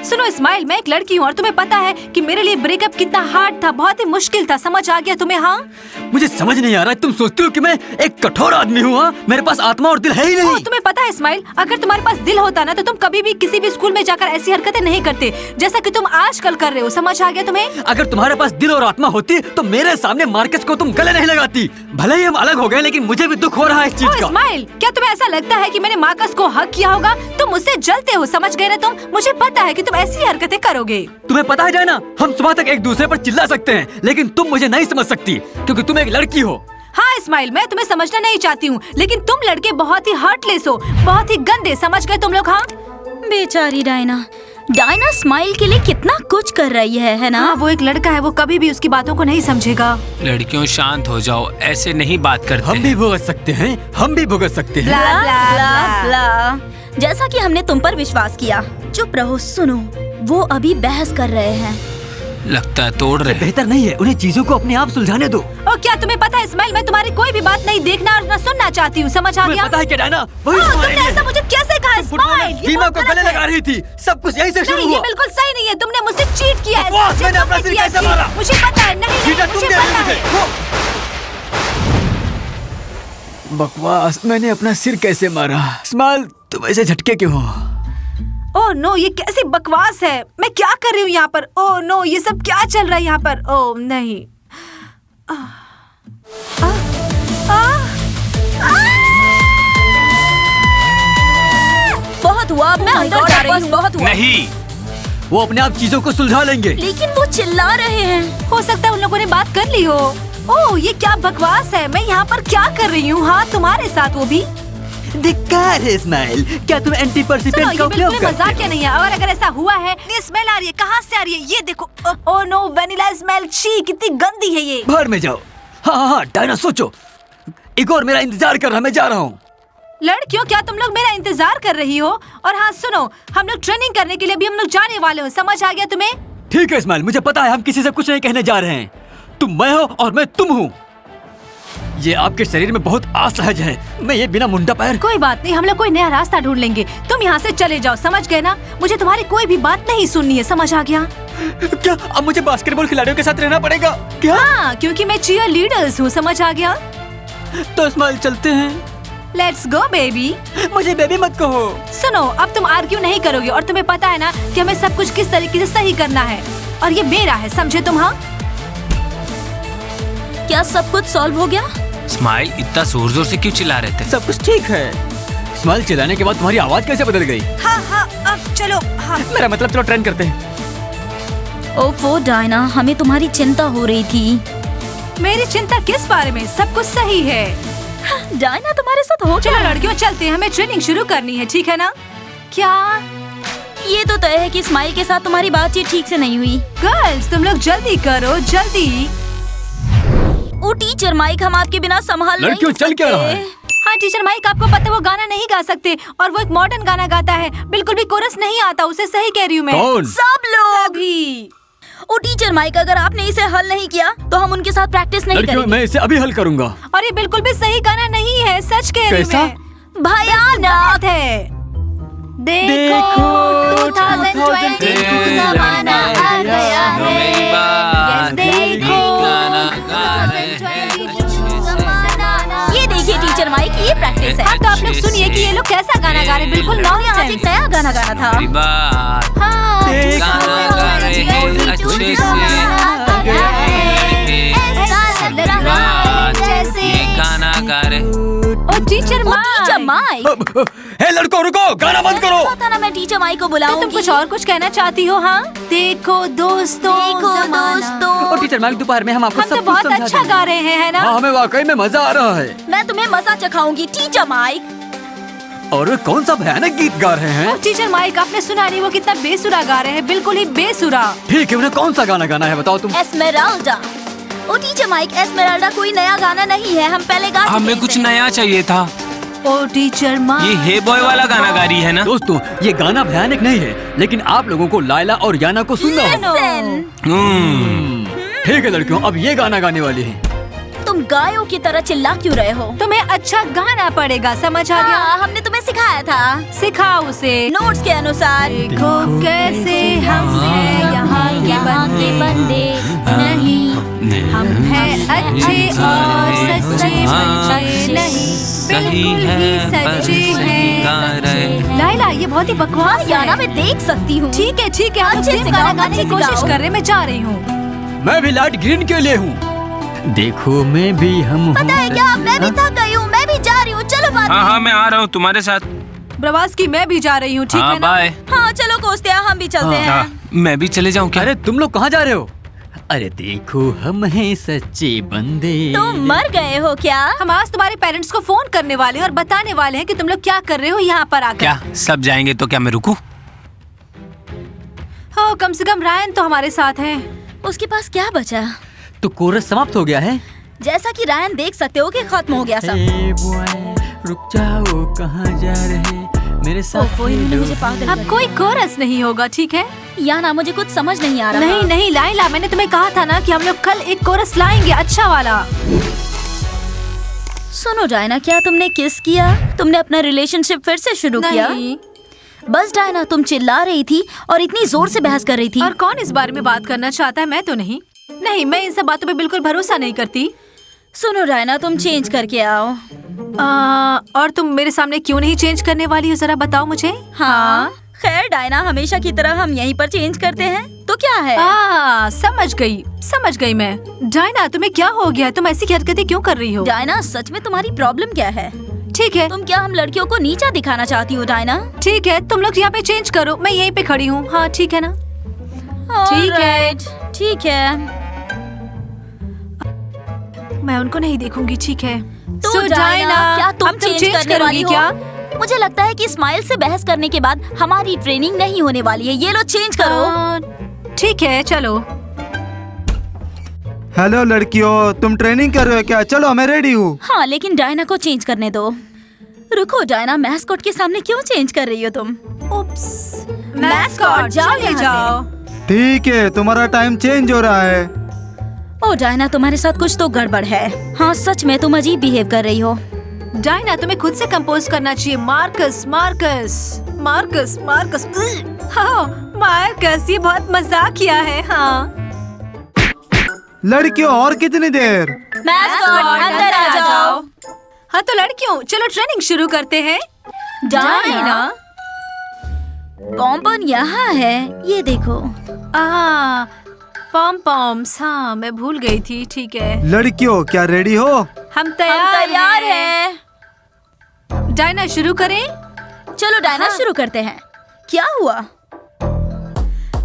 सुनो इस्माइल, मैं एक लड़की हूँ और तुम्हें पता है कि मेरे लिए ब्रेकअप कितना हार्ड था, बहुत ही मुश्किल था। समझ आ गया तुम्हें? हाँ, मुझे समझ नहीं आ रहा है, तुम सोचती हो कि मैं एक कठोर आदमी हूँ? हाँ, मेरे पास आत्मा और दिल है ही नहीं। तुम्हें पता है इस्माइल, अगर तुम्हारे पास दिल होता ना तो तुम कभी भी किसी भी स्कूल में जाकर ऐसी हरकतें नहीं करते जैसा कि तुम आजकल कर रहे हो। समझ आ गया तुम्हें? अगर तुम्हारे पास दिल और आत्मा होती तो मेरे सामने मार्कस को तुम गले नहीं लगाती। भले ही हम अलग हो गए, लेकिन मुझे भी दुख हो रहा है इस चीज का। इस्माइल, क्या तुम्हें ऐसा लगता है कि मैंने मार्कस को हक किया होगा? तुम मुझसे जलते हो, समझ गए ना तुम? मुझे पता है कि तुम ऐसी हरकतें करोगे। तुम्हें पता है ना, हम सुबह तक एक दूसरे पर चिल्ला सकते हैं, लेकिन तुम मुझे नहीं समझ सकती क्योंकि तुम एक लड़की हो। हाँ इस्माइल, मैं तुम्हें समझना नहीं चाहती हूँ, लेकिन तुम लड़के बहुत ही हार्टलेस हो, बहुत ही गंदे। समझ गए तुम लोग? हाँ, बेचारी डायना स्माइल के लिए कितना कुछ कर रही है ना? हाँ, वो एक लड़का है, वो कभी भी उसकी बातों को नहीं समझेगा। लड़कियों शांत हो जाओ, ऐसे नहीं बात करते। हम भी भुगत सकते हैं, हम भी भुगत सकते हैं। ब्ला ब्ला ब्ला। जैसा कि हमने तुम पर विश्वास किया। चुप रहो, सुनो, वो अभी बहस कर रहे हैं। लगता है तोड़ रहे। बेहतर नहीं है, उन्हें चीजों को अपने आप सुलझाने दो। और क्या तुम्हें पता है इस्माइल, मैं तुम्हारी कोई भी बात नहीं देखना और न सुनना चाहती हूँ। समझ आ गया? पता है क्या डायना, तुमने ऐसा मुझे कैसे कहा इस्माइल? दीमा को गले लगा रही थी, सब कुछ यहीं से शुरू नहीं, हुआ। ये बिल्कुल सही नहीं है। तुमने मुझसे चीट किया है। मैंने अपना सिर कैसे मारा? मुझे पता है। नहीं, मुझे पता है। बकवास, मैंने अपना सिर कैसे मारा? स्माइल, तुम ऐसे झटके क्यों हो? ओह नो, ये कैसी बकवास है? मैं क्या कर रही हूँ यहाँ पर? ओह नो, ये सब क्या चल रहा है यहाँ पर? ओह नहीं। बहुत हुआ, अब मैं अंदर जा रही हूँ। बहुत हुआ। नहीं, वो अपने आप चीजों को सुलझा लेंगे। लेकिन वो चिल्ला रहे हैं। हो सकता है उन लोगों ने बात कर ली हो। ओह, ये क्या बकवास है? मैं यहाँ पर क्या कर रही हूँ? हाँ, तुम्हारे साथ वो भी। धिक्कार है इस्माइल, क्या तुम एंटीपर्सिपेंट का उपयोग करते हो? मजाक क्या नहीं है? और अगर ऐसा हुआ है, ये स्मेल आ रही है, कहाँ से आ रही है? ये देखो। Oh no, vanilla smell. छी, कितनी गंदी है ये। बाहर में जाओ। हाँ, डायना सोचो, एक और मेरा इंतजार कर रहा, मैं जा रहा हूँ। लड़कियों, क्या तुम लोग मेरा इंतजार कर रही हो? और हाँ सुनो, हम लोग ट्रेनिंग करने के लिए भी हम लोग जाने वाले हो। समझ आ गया तुम्हें? ठीक है इस्माइल, मुझे पता है हम किसी से कुछ नहीं कहने जा रहे हैं। तुम मैं हो और मैं तुम हूँ। ये आपके शरीर में बहुत असहज है। मैं ये बिना मुंडा पैर। कोई बात नहीं, हम लोग कोई नया रास्ता ढूंढ लेंगे। तुम यहाँ से चले जाओ, समझ गए ना? मुझे तुम्हारी कोई भी बात नहीं सुननी है। समझ आ गया? क्या अब मुझे बास्केटबॉल खिलाड़ियों के साथ रहना पड़ेगा क्या? हाँ, क्योंकि मैं चीयर लीडर्स हूँ। समझ आ गया? तो इस्माइल चलते हैं। Let's go baby. मुझे बेबी मत कहो। सुनो, अब तुम आर्ग्यू नहीं करोगे और तुम्हें पता है ना कि हमें सब कुछ किस तरीके से सही करना है, और ये मेरा है, समझे तुम? हाँ, क्या सब कुछ सॉल्व हो गया? स्माइल, इतना जोर जोर से क्यों चिल्ला रहे थे? सब कुछ ठीक है। इस्माइल, चिल्लाने के बाद तुम्हारी आवाज कैसे बदल गई? हाँ हाँ, अब चलो। हाँ, मेरा मतलब, चलो ट्रेन करते हैं। ओफो डायना, हमें तुम्हारी चिंता हो रही थी। मेरी चिंता किस बारे में? सब कुछ सही है। डायना, तुम्हारे साथ हो चलो क्या? लड़कियों, चलते हैं, हमें ट्रेनिंग शुरू करनी है, ठीक है ना? क्या? ये तो तय है कि स्माइल के साथ तुम्हारी बातचीत ठीक से नहीं हुई। गर्ल्स, तुम लोग जल्दी करो, जल्दी। ओ टीचर माइक, हम आपके बिना संभाल नहीं लड़कियों, चल क्या रहा है? हाँ टीचर माइक, आपको पता है वो गाना नहीं गा सकते, और वो एक मॉडर्न गाना गाता है, बिल्कुल भी कोरस नहीं आता उसे। सही कह रही हूँ मैं। कौन? सब लोग भी। ओ टीचर माइक, अगर आपने इसे हल नहीं किया तो हम उनके साथ प्रैक्टिस नहीं लड़कियों, करेंगे। मैं इसे अभी हल करूंगा। और ये बिल्कुल भी सही गाना नहीं है, सच कह रही हूँ कैसा? मैं। भयानक है। देखो, 2022 जमाना आ गया है। Yes, देखो, 2022 जमाना। ये देखिए टीचर माइक, ये प्रैक्टिस है। अब तो आप लोग सुनिए कि ये लोग कैसा गाना गा रहे हैं, बिल्कुल आज नॉनसेंस। एक नया गाना गाना था। मेरी बात हाँ, गाना गा रहे हैं अच्छे से। ऐसा लग रहा है जैसे। ये गाना गा रहे। ओ टीचर ओ टीचर माइक, माइक, हे लड़कों, रुको, गाना बंद करो। पता ना, मैं टीचर माइक को तो बुलाऊंगी। तुम कुछ और कुछ कहना चाहती हो? हाँ, देखो दोस्तों, देखो जमाना। दोस्तों, और टीचर माइक, दोपहर में हम आपको हम तो सब कुछ बहुत समझा अच्छा देंगे। गा रहे हैं, है ना? हाँ, हमें वाकई में मजा आ रहा है। मैं तुम्हें मजा चखाऊंगी टीचर माइक। और वे कौन सा भयानक गीत गा रहे हैं? ओ टीचर माइक, आपने सुना नहीं वो कितना बेसुरा गा रहे हैं, बिल्कुल ही बेसुरा। ठीक है, उन्हें कौन सा गाना गाना है बताओ तुम। एस्मेराल्डा। ओ टीचर माइक, एस्मेराल्डा कोई नया गाना नहीं है, हम पहले गा चुके हमें हैं कुछ इसे। नया चाहिए था। ओ टीचर माइक, ये हे बॉय वाला गाना गा रही है ना? दोस्तों, ये गाना भयानक नहीं है, लेकिन आप लोगों को लायला और याना को सुनना होगा। Listen। ठीक है लड़कियों, अब ये गाना गाने वाले हैं। तुम गायों की तरह चिल्ला क्यों रहे हो? तुम्हें अच्छा गाना पड़ेगा, समझ आ गया? हाँ, हमने तुम्हें सिखाया था सिखाओ उसे। नोट्स के अनुसार। देखो कैसे यहाँ के बंदे नहीं, हम हैं अच्छे और सच्चे बच्चे नहीं, बिल्कुल ही सच्चे हैं। लाइला, ये बहुत ही बकवास है। याना मैं देख सकती हूँ। ठीक है हम अच्छे सेम से गाना गाओ, गाने की अच्छे से कोशिश गाओ। कर रहे हैं। मैं जा रही हूँ। मैं भी लाइट ग्रीन के लिए हूँ। देखो मैं भी हम पता है क्या, मैं भी थक गई हूँ, मैं भी जा रही हूँ। चलो बात। हाँ मैं आ रहा हूँ तुम्हारे साथ। प्रवास की मैं भी जा रही हूँ, ठीक हाँ है ना? बाय। हाँ चलो कोस्तिया, हम भी चलते हैं। हाँ, मैं भी चले जाऊँ क्या? अरे तुम लोग कहाँ जा रहे हो? अरे देखो हम हैं सच्चे बंदे। तुम मर गए हो क्या? हम आज तुम्हारे पेरेंट्स को फोन करने वाले हैं और बताने वाले हैं कि तुम लोग क्या कर रहे हो यहाँ पर आकर। क्या सब जाएंगे तो क्या मैं रुकूं? हाँ, कम से कम रायन तो हमारे साथ है। उसके पास क्या बचा? तो कोरस समाप्त हो गया है। जैसा कि रायन देख सकते हो कि खत्म हो गया सब। हे बॉय, रुक जाओ, कहाँ जा रहे मेरे साथ? ओफो, इन्होंने मुझे पागल अब कर कोई कोरस नहीं होगा, ठीक है? दिया। याना मुझे कुछ समझ नहीं आ रहा। नहीं लाइला, मैंने तुम्हें कहा था ना कि हम लोग कल एक कोरस लाएंगे, अच्छा वाला। सुनो डायना, क्या तुमने किस किया? तुमने अपना रिलेशनशिप फिर से शुरू किया? नहीं। बस डायना, तुम चिल्ला रही थी और इतनी जोर से बहस कर रही थी। और कौन इस बारे में बात करना चाहता है? मैं तो नहीं। मैं इन सब बातों पे बिल्कुल भरोसा नहीं करती। सुनो डायना, तुम चेंज करके आओ। और तुम मेरे सामने क्यों नहीं चेंज करने वाली हो, जरा बताओ मुझे। हाँ खैर डायना, हमेशा की तरह हम यहीं पर चेंज करते हैं तो क्या है? समझ गई मैं। डायना, तुम्हें क्या हो गया? तुम ऐसी हरकतें क्यों कर रही हो? डायना, सच में तुम्हारी प्रॉब्लम क्या है? ठीक है, तुम क्या हम लड़कियों को नीचा दिखाना चाहती हो डायना? ठीक है, तुम लोग यहाँ पे चेंज करो, मैं यहीं पे खड़ी हूँ। हाँ ठीक है ना? ठीक है। Alright, ठीक है। मैं उनको नहीं देखूंगी, ठीक है? तो So, डायना, क्या तुम अब चेंज करने करोगी वाली हो? क्या? मुझे लगता है कि स्माइल से बहस करने के बाद हमारी ट्रेनिंग नहीं होने वाली है। ये लो चेंज करो। ठीक है, चलो। हेलो लड़कियों, तुम ट्रेनिंग कर रहे हो क्या? चलो मैं रेडी हूँ। हाँ लेकिन डायना को चेंज करने दो। रुको डायना, मैस्कॉट के सामने क्यों चेंज कर रही हो तुम? उप्स। मैस्कॉट, जाओ चले यहाँ से। जाओ। ठीक है, तुम्हारा टाइम चेंज हो रहा है। ओ डायना, तुम्हारे साथ कुछ तो गड़बड़ है। हाँ सच में तुम अजीब बिहेव कर रही हो। डायना, तुम्हें खुद से कंपोज करना चाहिए। मार्कस। हाँ मार्कस, ये बहुत मजाकिया है। हाँ लड़कियों, और कितनी देर? मैस्कॉट, अंदर आ जाओ। हाँ तो लड़कियों, चलो ट्रेनिंग शुरू करते हैं। डायना, पॉम यहाँ है, ये देखो। पॉम पॉम्स। हाँ मैं भूल गई थी। ठीक है, लड़कियों, क्या रेडी हो? हम तैयार है। डायना, शुरू करें? चलो डायना, हाँ। शुरू करते हैं। क्या हुआ?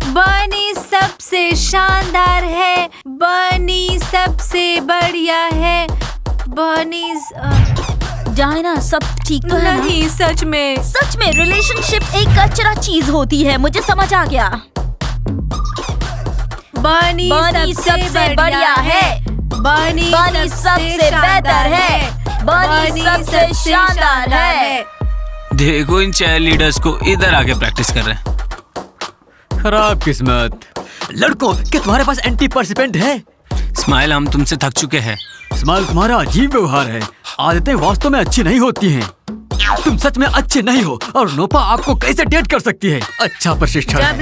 बनी सबसे शानदार है, बनी सबसे बढ़िया है, बनी डायना, सब ठीक तो है ना? नहीं, सच में। सच में रिलेशनशिप एक कचरा चीज होती है, मुझे समझ आ गया। बनी सबसे बढ़िया है, बनी सबसे बेहतर है, बनी सबसे शानदार है। देखो इन चाइल्ड लीडर्स को, इधर आके प्रैक्टिस कर रहे हैं। खराब किस्मत। लड़कों, क्या तुम्हारे पास एंटी पार्टिसिपेंट है? स्माइल, हम तुमसे थक चुके हैं। स्माइल, तुम्हारा अजीब व्यवहार है। आदतें वास्तव में अच्छी नहीं होती हैं। तुम सच में अच्छे नहीं हो और नोपा आपको कैसे डेट कर सकती है? अच्छा प्रशिक्षण। WIN,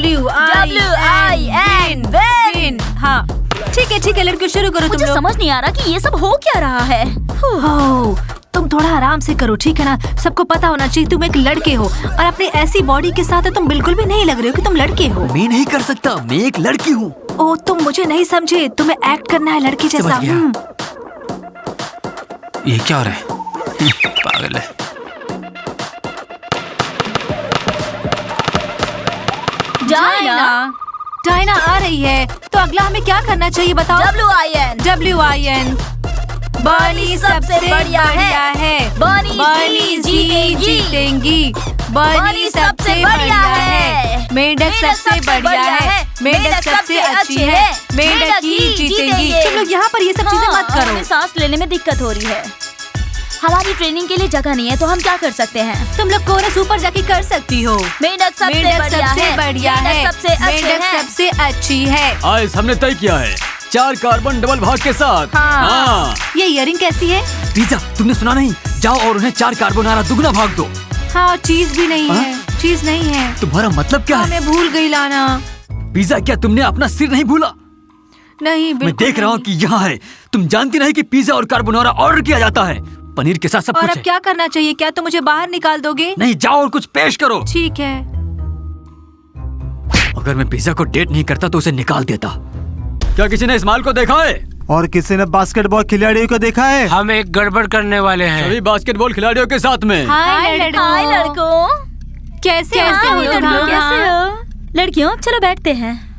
win। हाँ ठीक है लड़कियों, शुरू करो। मुझे तुम लोग। समझ नहीं आ रहा कि ये सब हो क्या रहा है। तुम थोड़ा आराम से करो, ठीक है ना? सबको पता होना चाहिए तुम एक लड़के हो और अपनी ऐसी बॉडी के साथ तुम बिल्कुल भी नहीं लग रहे हो कि तुम लड़के हो। मैं नहीं कर सकता, मैं एक लड़की हूँ। ओ, तुम मुझे नहीं समझे, तुम्हें एक्ट करना है लड़की जैसा। समझ गया। ये क्या हो रहा है? पागल है। डायना आ रही है, तो अगला हमें क्या करना चाहिए बताओ? WIN। बनी सबसे बढ़िया है, बनी जीतेंगी, बनी सबसे बढ़िया है, मेंढक सबसे बढ़िया है, मेंढक सबसे अच्छी है, मेंढक ही जीतेंगी। तुम लोग यहाँ पर ये सब चीजें मत करो। हमें सांस लेने में दिक्कत हो रही है। हमारी ट्रेनिंग के लिए जगह नहीं है, तो हम क्या कर सकते हैं? तुम लोग कोरस ऊपर जाके कर सकती हो। मेंढक सबसे बढ़िया है, मेंढक सबसे अच्छी है। आज हमने तय किया है 4 कार्बन डबल भाग के साथ। हाँ। ये इयरिंग कैसी है? पिज़्ज़ा, तुमने सुना नहीं? जाओ और उन्हें 4 कार्बोनारा दुगना भाग दो। हाँ, चीज भी नहीं है, चीज नहीं है। तुम्हारा मतलब क्या है? मैं भूल गई लाना। पिज्जा, क्या तुमने अपना सिर नहीं भूला? नहीं, मैं बिल्कुल देख रहा हूँ नहीं। कि यहाँ है। तुम जानती नहीं कि पिज्जा और कार्बोनारा ऑर्डर किया जाता है? पनीर के साथ सब और कुछ अब है। क्या करना चाहिए? क्या तुम मुझे बाहर निकाल दोगे? नहीं, जाओ और कुछ पेश करो। ठीक है। अगर मैं पिज्जा को डेट नहीं करता तो उसे निकाल देता। क्या किसी ने इस्माइल को देखा है? और किसी ने बास्केटबॉल खिलाड़ियों को देखा है? हम एक गड़बड़ करने वाले हैं। सभी बास्केटबॉल खिलाड़ियों के साथ में। हाय लड़कों। कैसे हाँ, हो तुम लोग? कैसे हो? लड़कियों चलो बैठते हैं।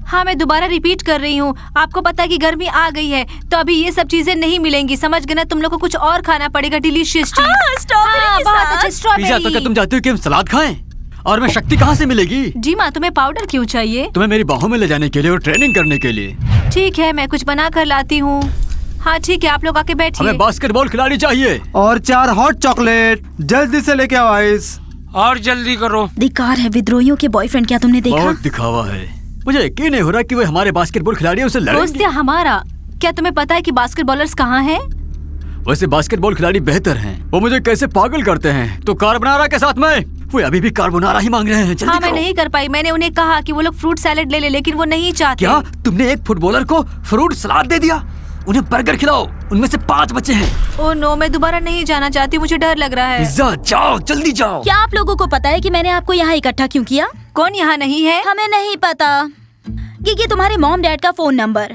हाँ, मैं दोबारा रिपीट कर रही हूँ। आपको पता है कि गर्मी आ गई है, तो अभी ये सब चीजें नहीं मिलेंगी, समझ गए ना? तुम लोग को कुछ और खाना पड़ेगा, डिलीशियस चीज। हाँ, स्ट्रॉबेरी के बहुत साथ। अच्छा, पिज्जा तो क्या स्ट्रॉबेरी। तुम चाहती हो कि हम सलाद खाएं? और मैं शक्ति कहाँ से मिलेगी? जी माँ, तुम्हें पाउडर क्यों चाहिए? तुम्हें मेरी बाहों में ले जाने के लिए और ट्रेनिंग करने के लिए। ठीक है, मैं कुछ बना कर लाती हूँ। हाँ ठीक है, आप लोग आके बैठिए। हमें बास्केटबॉल खिलाड़ी चाहिए। और 4 हॉट चॉकलेट जल्दी से लेके आओ आइस। और जल्दी करो। धिक्कार है विद्रोहियों के बॉयफ्रेंड, क्या तुमने देखा? बहुत दिखावा है। मुझे यकीन नहीं हो रहा कि वे हमारे बास्केटबॉल खिलाड़ियों से दोस्त लड़ेंगे। या हमारा? क्या तुम्हें पता है कि बास्केटबॉलर्स कहाँ हैं? वैसे बास्केटबॉल खिलाड़ी बेहतर हैं। वो मुझे कैसे पागल करते हैं। तो कार्बोनारा के साथ में वो अभी भी कार्बोनारा ही मांग रहे हैं। जल्दी हाँ, मैं करो। नहीं कर पाई। मैंने उन्हें कहा कि वो लोग फ्रूट सैलेड ले ले, लेकिन वो नहीं चाहते। क्या तुमने एक फुटबॉलर को फ्रूट सलाद दे दिया? उन्हें बर्गर खिलाओ, उनमें से 5 बच्चे हैं। ओह नो, मैं दोबारा नहीं जाना चाहती, मुझे डर लग रहा है। पिज्जा, जाओ जल्दी जाओ। क्या आप लोगों को पता है कि मैंने आपको यहाँ इकट्ठा क्यों किया? कौन यहाँ नहीं है? हमें नहीं पता। ये तुम्हारे मॉम डैड का फोन नंबर।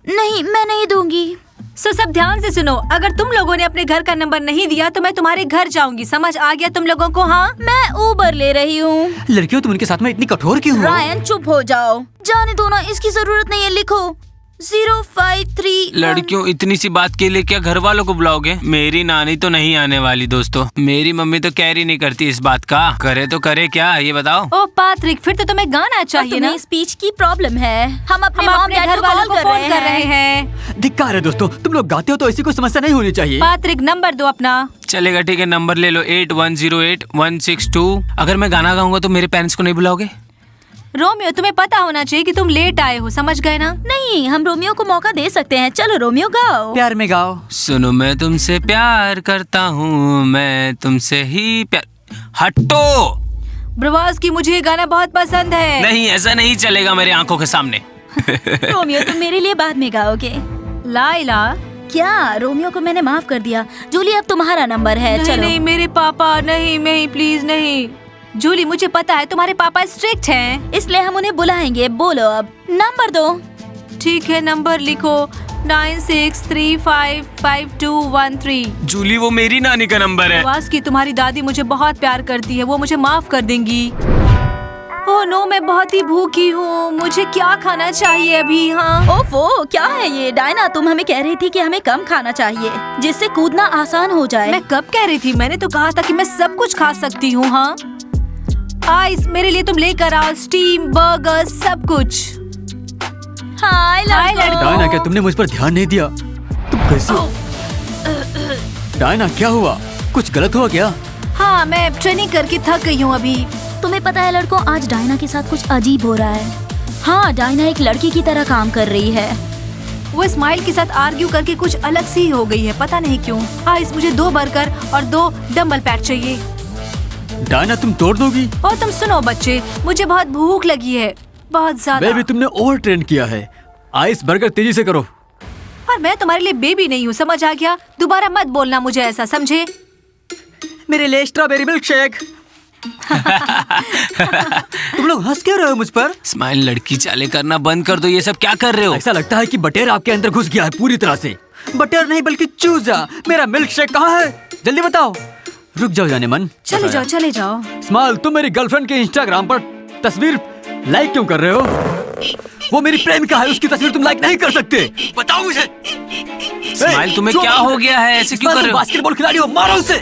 नहीं, मैं नहीं दूंगी। सब ध्यान से सुनो। अगर तुम लोगों ने अपने घर का नंबर नहीं दिया तो मैं तुम्हारे घर जाऊंगी। समझ आ गया तुम लोगों को? हाँ, मैं उबर ले रही हूँ। लड़कियों, तुम उनके साथ में इतनी कठोर क्यों हो? रायन चुप हो जाओ। जाने दो ना, इसकी जरूरत नहीं है। लिखो 053। लड़कियों, इतनी सी बात के लिए क्या घर वालों को बुलाओगे? मेरी नानी तो नहीं आने वाली दोस्तों। मेरी मम्मी तो कैरी नहीं करती इस बात का। करे तो करे क्या, ये बताओ। ओ पात्रिक, फिर तो तुम्हें गाना चाहिए ना। स्पीच की प्रॉब्लम है। हम अपने हम मॉम अपने डैड घर को वालों कॉल को फोन कर रहे हैं। धिक्कार है दोस्तों, तुम लोग गाते हो तो ऐसी कोई समस्या नहीं होनी चाहिए। पात्रिक, नंबर दो अपना। चलेगा, ठीक है, नंबर ले लो 8108-162। अगर मैं गाना गाऊंगा तो मेरे पेरेंट्स को नहीं बुलाओगे? रोमियो, तुम्हें पता होना चाहिए कि तुम लेट आए हो, समझ गए ना? नहीं, हम रोमियो को मौका दे सकते हैं। चलो रोमियो गाओ। प्यार में गाओ। सुनो, मैं तुमसे प्यार करता हूँ, मैं तुमसे ही प्यार। हटो। ब्रवाज की मुझे ये गाना बहुत पसंद है। नहीं, ऐसा नहीं चलेगा मेरे आंखों के सामने। रोमियो, तुम मेरे लिए बाद में गाओगे। लाइला, क्या? रोमियो को मैंने माफ कर दिया। जूली, अब तुम्हारा नंबर है। नहीं चलो। नहीं मेरे पापा, नहीं नहीं प्लीज नहीं। जूली, मुझे पता है तुम्हारे पापा स्ट्रिक्ट हैं। इसलिए हम उन्हें बुलाएंगे। बोलो अब नंबर दो। ठीक है, नंबर लिखो 96355213। जूली, वो मेरी नानी का नंबर है। ब्रवाज की तुम्हारी दादी मुझे बहुत प्यार करती है, वो मुझे माफ कर देंगी। ओह नो, मैं बहुत ही भूखी हूँ। मुझे क्या खाना चाहिए अभी? हाँ, ओफो, क्या है ये? डायना, तुम हमें कह रही थी कि हमें कम खाना चाहिए जिससे कूदना आसान हो जाए। मैं कब कह रही थी? मैंने तो कहा था कि मैं सब कुछ खा सकती हूँ। हाँ, आइस मेरे लिए तुम लेकर आओ, स्टीम, बर्गर, सब कुछ। हाय लड़कों। डायना, क्या तुमने मुझ पर ध्यान नहीं दिया? तुम कैसे हो? डायना, क्या हुआ? कुछ गलत हुआ क्या? हाँ, मैं ट्रेनिंग करके थक गई हूँ अभी। तुम्हें पता है लड़कों, आज डायना के साथ कुछ अजीब हो रहा है। हाँ, डायना एक लड़की की तरह काम कर रही है। वो स्माइल के साथ आर्ग्यू करके कुछ अलग सी हो गई है, पता नहीं क्यों। आइस, मुझे 2 बर्गर और 2 डम्बल पैक चाहिए। डायना, तुम तोड़ दोगी? और तुम सुनो बच्चे, मुझे बहुत भूख लगी है, बहुत ज्यादा। बेबी, तुमने ओवर ट्रेन किया है। आइस बर्गर तेजी से करो। और मैं तुम्हारे लिए बेबी नहीं हूँ, समझ आ गया? दोबारा मत बोलना मुझे ऐसा, समझे? मेरे लिए स्ट्रॉबेरी मिल्क शेक। तुम लोग हंस क्यों रहे हो मुझ पर? स्माइल, लड़की चाले करना बंद कर दो। ये सब क्या कर रहे हो? ऐसा लगता है कि बटेर आपके अंदर घुस गया है पूरी तरह से। बटेर नहीं बल्कि चूजा। मेरा मिल्क शेक कहाँ है? जल्दी बताओ। रुक जाओ जाने मन। चले जाओ, चले जाओ। स्माइल, तुम मेरी गर्लफ्रेंड के इंस्टाग्राम पर तस्वीर लाइक क्यों कर रहे हो? वो मेरी प्रेमिका है, उसकी तस्वीर तुम लाइक नहीं कर सकते। बताओ मुझे। स्माइल, तुम्हें क्या हो गया है? ऐसे क्यों कर रहे हो? बास्केटबॉल खिलाड़ी हो, मारो उसे।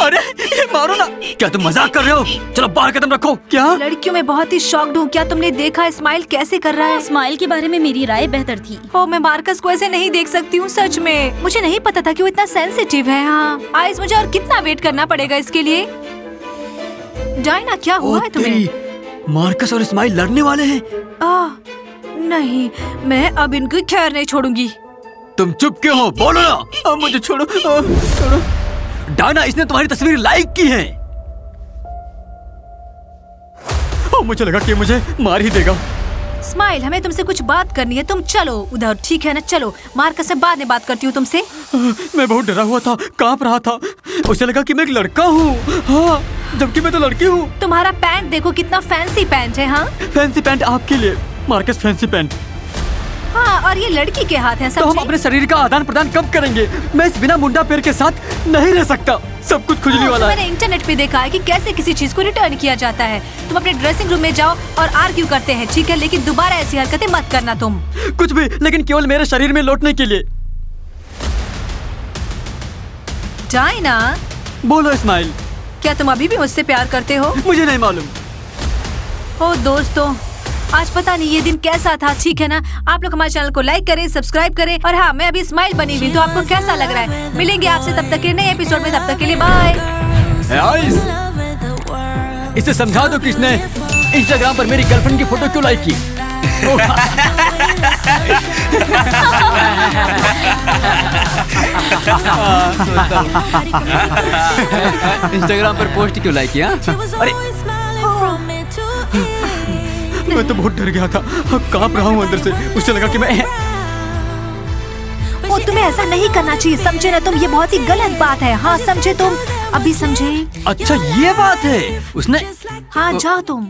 अरे ये मारो ना। क्या तुम मजाक कर रहे हो? चलो बाहर कदम रखो। क्या? लड़कियों में बहुत ही शॉक्ड हूँ। क्या तुमने देखा स्माइल कैसे कर रहा है? स्माइल के बारे में मेरी राय बेहतर थी। ओ, मैं मार्कस को ऐसे नहीं देख सकती हूँ, सच में। मुझे नहीं पता था कि वो इतना सेंसिटिव है। हाँ, आइस, मुझे और कितना वेट करना पड़ेगा इसके लिए? डायना, क्या हुआ है तुम्हें? मार्कस और स्माइल लड़ने वाले हैं। नहीं, मैं अब इनको खैर नहीं छोड़ूंगी। तुम चुप क्यों हो? बोलो ना। अब मुझे छोड़ो। छोड़ो। डायना, इसने तुम्हारी तस्वीर लाइक की है। मुझे लगा कि मुझे मार ही देगा। स्माइल, हमें तुमसे कुछ बात करनी है। तुम चलो उधर, ठीक है ना? चलो, मार्कस से बाद में बात करती हूँ तुमसे। मैं बहुत डरा हुआ था, कांप रहा था। उसे लगा कि मैं एक लड़का हूँ, हाँ, जबकि मैं तो लड़की हूँ। तुम्हारा पैंट देखो, कितना फैंसी पैंट है। हाँ फैंसी पैंट आपके लिए, मार्कस, फैंसी पैंट। हाँ, और ये लड़की के हाथ है। तो हम अपने शरीर का आदान प्रदान कब करेंगे? मैं इस बिना मुंडा पैर के साथ नहीं रह सकता। सब कुछ खुजली वाला है। मैंने इंटरनेट पे देखा है कि कैसे किसी चीज को रिटर्न किया जाता है। तुम अपने ड्रेसिंग रूम में जाओ और आर्ग्यू करते हैं, ठीक है? लेकिन दोबारा ऐसी हरकतें मत करना तुम। कुछ भी, लेकिन केवल मेरे शरीर में लौटने के लिए। डायना, बोलो स्माइल, क्या तुम अभी भी मुझसे प्यार करते हो? मुझे नहीं मालूम। ओ दोस्तों, आज पता नहीं ये दिन कैसा था, ठीक है ना? आप लोग हमारे चैनल को लाइक करें, सब्सक्राइब करें। और हाँ, मैं अभी स्माइल बनी हुई, तो आपको कैसा लग रहा है? मिलेंगे आपसे तब तक के नए एपिसोड में। तब तक के लिए बाय। इसे समझा दो कि इसने इंस्टाग्राम पर मेरी गर्लफ्रेंड की फोटो क्यों लाइक की। इंस्टाग्राम पर पोस्ट क्यों लाइक किया? अरे मैं तो बहुत डर गया था, अब कांप रहा हूँ अंदर से। उसे लगा कि मैं ओ, तुम्हें ऐसा नहीं करना चाहिए, समझे ना तुम? ये बहुत ही गलत बात है। हाँ, समझे तुम? अभी समझे? अच्छा ये बात है। उसने हाँ, जाओ तुम।